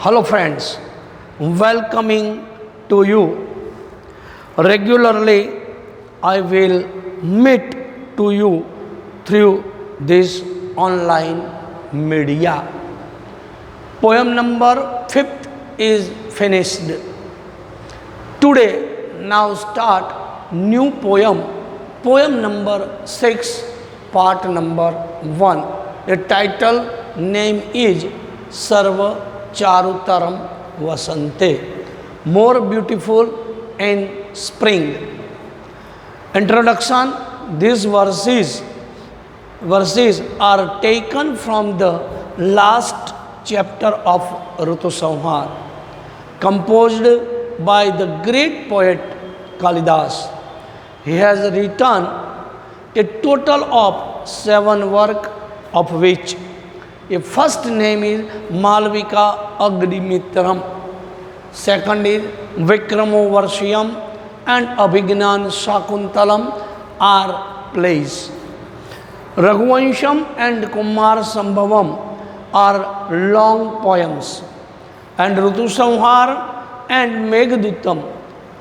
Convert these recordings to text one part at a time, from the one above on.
Hello friends, welcoming to you. Regularly I will meet to you through this online media. Poem number 5th is finished. Today now start new poem, poem number 6, part number 1. The title name is Sarva Charutaram Vasante, more beautiful in spring. Introduction. These verses are taken from the last chapter of Ritu Samhar, composed by the great poet Kalidas. He has written a total of 7 works, of which a first name is Malvika Agnimitram, second is Vikramo Varshiyam and Abhignan Shakuntalam are plays. Raghuvansham and Kumar Sambhavam are long poems, and Ritu Samhar and Meghduttam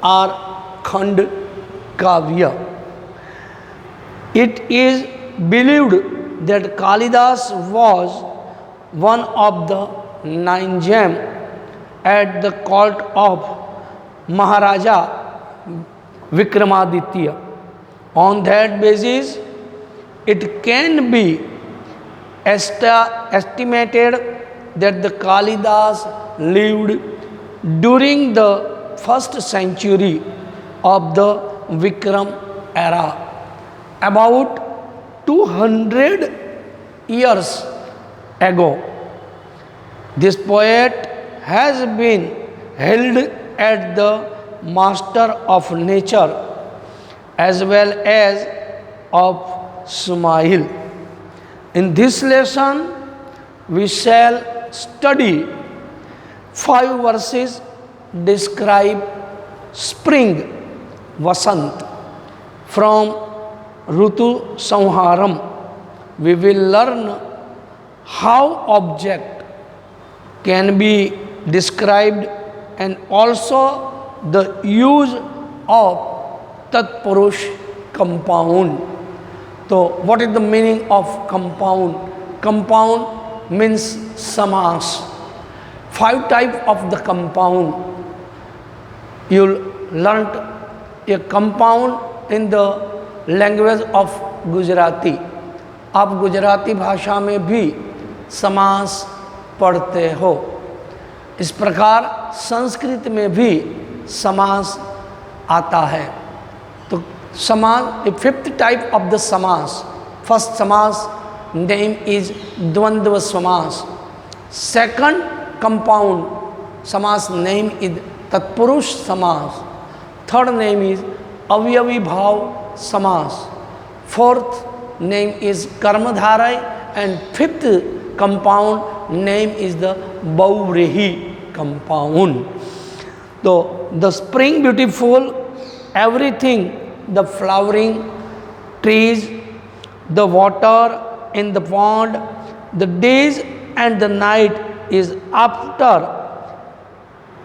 are Khand Kavya. It is believed that Kalidas was one of the 9 gems at the court of Maharaja Vikramaditya. On that basis, it can be estimated that the Kalidas lived during the 1st century of the Vikram era, about 200 years ago. This poet has been held as the master of nature as well as of smile. In this lesson, we shall study 5 verses describe spring, Vasant. From Ritu Samharam, we will learn how object can be described and also the use of Tatpurush compound. So, what is the meaning of compound? Compound means samas. 5 types of the compound. You learnt a compound in the language of Gujarati. आप गुजराती भाषा में भी समास पढ़ते हो. इस प्रकार संस्कृत में भी समास आता है. तो समास, 5th टाइप ऑफ द समास. फर्स्ट समास नेम इज द्वंद्व समास. सेकंड कंपाउंड समास नेम इज तत्पुरुष समास. थर्ड नेम इज अवयवी भाव समास. 4th name is Karmadharai and 5th compound name is the Bauvrehi compound. So the spring beautiful, everything, the flowering trees, the water in the pond, the days and the night is after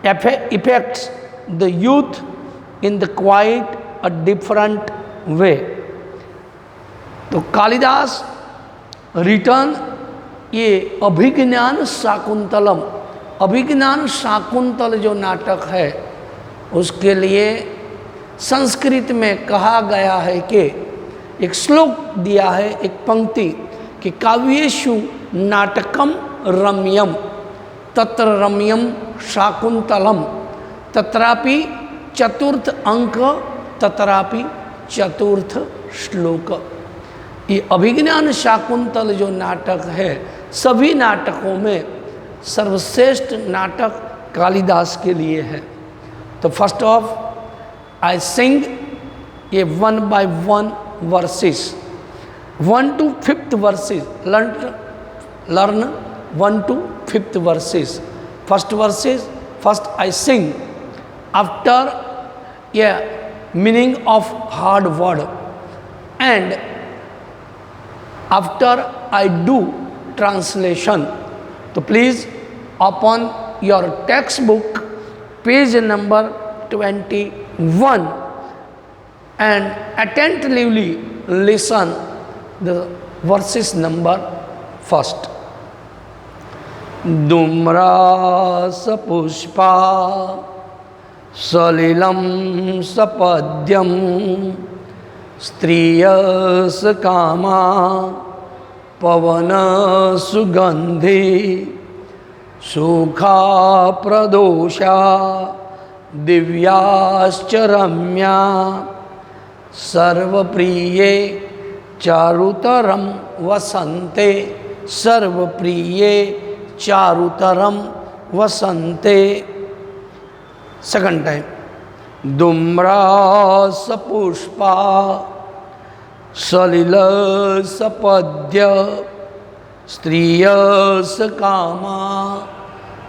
affects the youth in the quite a different वे. तो Kalidas return ये अभिज्ञान शाकुंतलम, अभिज्ञान शाकुंतल जो नाटक है उसके लिए संस्कृत में कहा गया है कि एक श्लोक दिया है, एक पंक्ति कि काव्येषु नाटकम रम्यम तत्र रम्यम शाकुंतलम तत्रापि चतुर्थ अंक तत्रापि चतुर्थ श्लोक. ये अभिज्ञान शाकुंतल जो नाटक है सभी नाटकों में सर्वश्रेष्ठ नाटक कालिदास के लिए है. तो फर्स्ट ऑफ आई सिंग ये 1 by 1 versus, 1 to 5th verses. Learn 1 to 5th verses. First verses, first I sing. After meaning of hard word and after I do translation. So please open your textbook, page number 21, and attentively listen the verses number first. Dumras pushpa salilam sapadyam striyas kama pavana sugandhi sukha pradosha divyascha ramya सर्वप्रिये चारुतरम वसंते सर्वप्रिये चारुतरम वसंते. Second time. धूम्रास पुष्पा सलिल सपद्य स्त्रियस कामा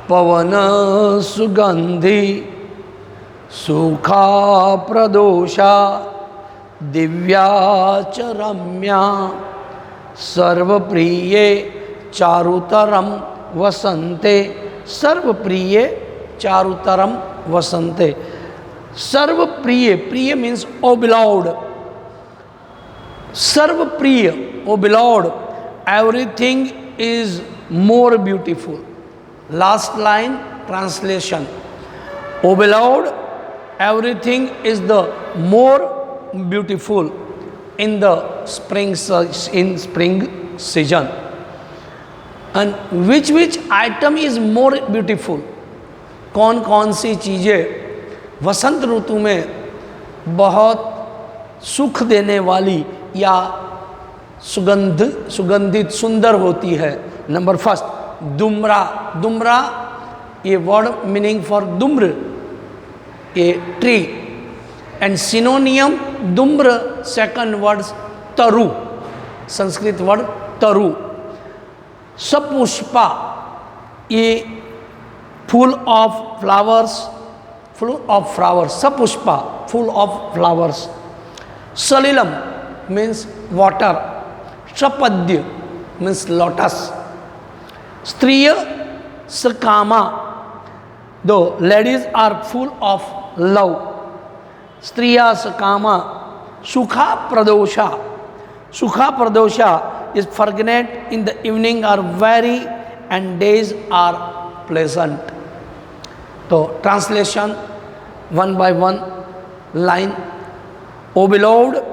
पवन सुगंधि सुखा प्रदोषा दिव्याच रम्या सर्वप्रिये चारुतरम वसंते सर्वप्रिय चारुतरम वसंते. सर्वप्रिय, प्रिय मीन्स ओ बिलॉव्ड. सर्वप्रिय, O beloved, everything is more beautiful. Last line translation. O beloved, everything is the more beautiful in the spring season. And which item is more beautiful? कौन कौन सी चीज़ें वसंत ऋतु में बहुत सुख देने वाली या सुगंधित सुंदर होती है? नंबर फर्स्ट, दुम्रा. दुम्रा, ये वर्ड मीनिंग फॉर दुम्र, a tree, and synonym dumr, second word taru, sanskrit word taru. Sapushpa, a full of flowers, sapushpa, full of flowers. Salilam means water. Sapadya means lotus. Striya sakama, the ladies are full of love. Striya sakama. Sukha pradosha. Sukha pradosha is fragrant in the evening are very and days are pleasant. So translation one by one line. O beloved,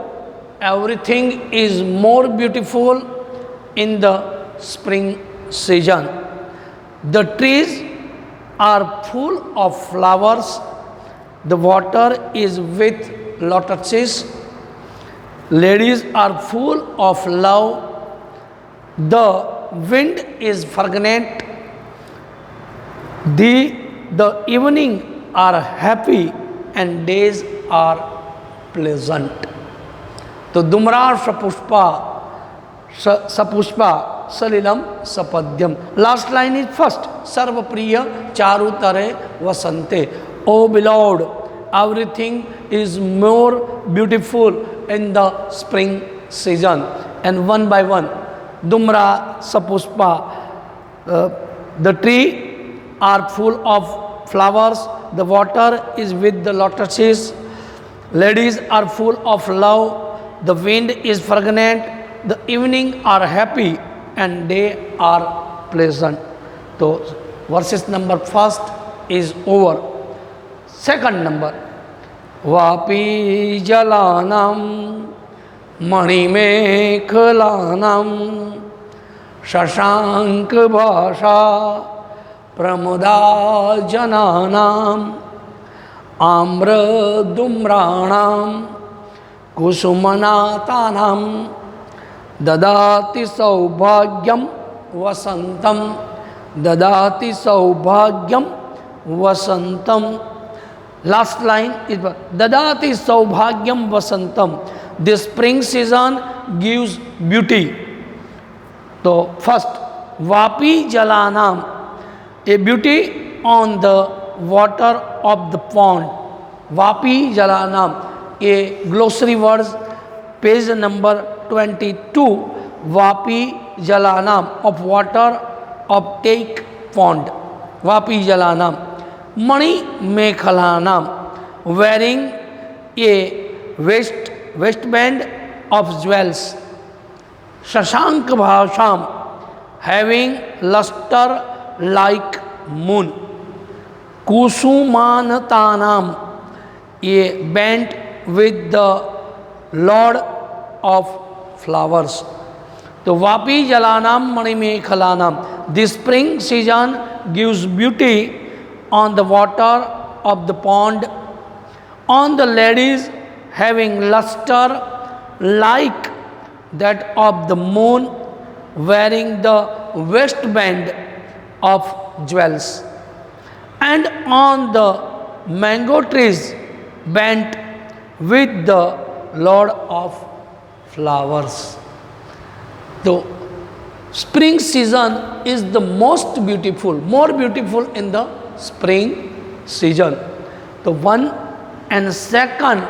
everything is more beautiful in the spring season. The trees are full of flowers. The water is with lotuses. Ladies are full of love. The wind is fragrant. The evening are happy and days are pleasant. तो दुम्रा सपुष्पा सलिलम सपद्यम. Last line is first. सर्वप्रिय चारुतरे वसंते. O beloved, everything is more beautiful in the spring season. And one by one, Dumra Sapushpa, the tree are full of flowers, the water is with the lotuses, ladies are full of love, the wind is fragrant, the evening are happy and day are pleasant. So verses number first is over. Second number, वापी जलानाम मणिमेखलानाम शशांक भाषा प्रमुदा जनानाम आम्रदुम्राणाम कुसुमनातानाम ददाति सौभाग्यम वसंतम. ददाति Saubhagyam वसंतम. Last line is Dadati Saubhagyam Vasantam. The spring season gives beauty. So first, Vapi Jalanam, a beauty on the water of the pond. Vapi Jalanam, a glossary words, page number 22. Vapi Jalanam, of water of take pond. Vapi जलानाम Mani मेखलानाम wearing a waistband of jewels Shashank भाषाम having luster like moon कुसुमानतानाम a band with the lord of flowers. तो वापी जलानाम मणिमेखलानाम, the spring season gives beauty on the water of the pond, on the ladies having luster like that of the moon wearing the waistband of jewels, and on the mango trees bent with the lord of flowers. So spring season is the most beautiful, more beautiful in the spring season. The 1 and 2nd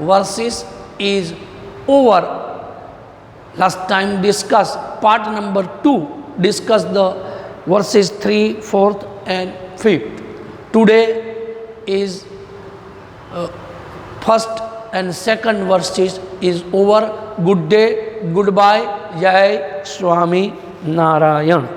verses is over. Last time discussed part number 2, discuss the verses 3, 4th and 5th. Today is 1st and 2nd verses is over. Good day, goodbye, Jai Swami Narayan.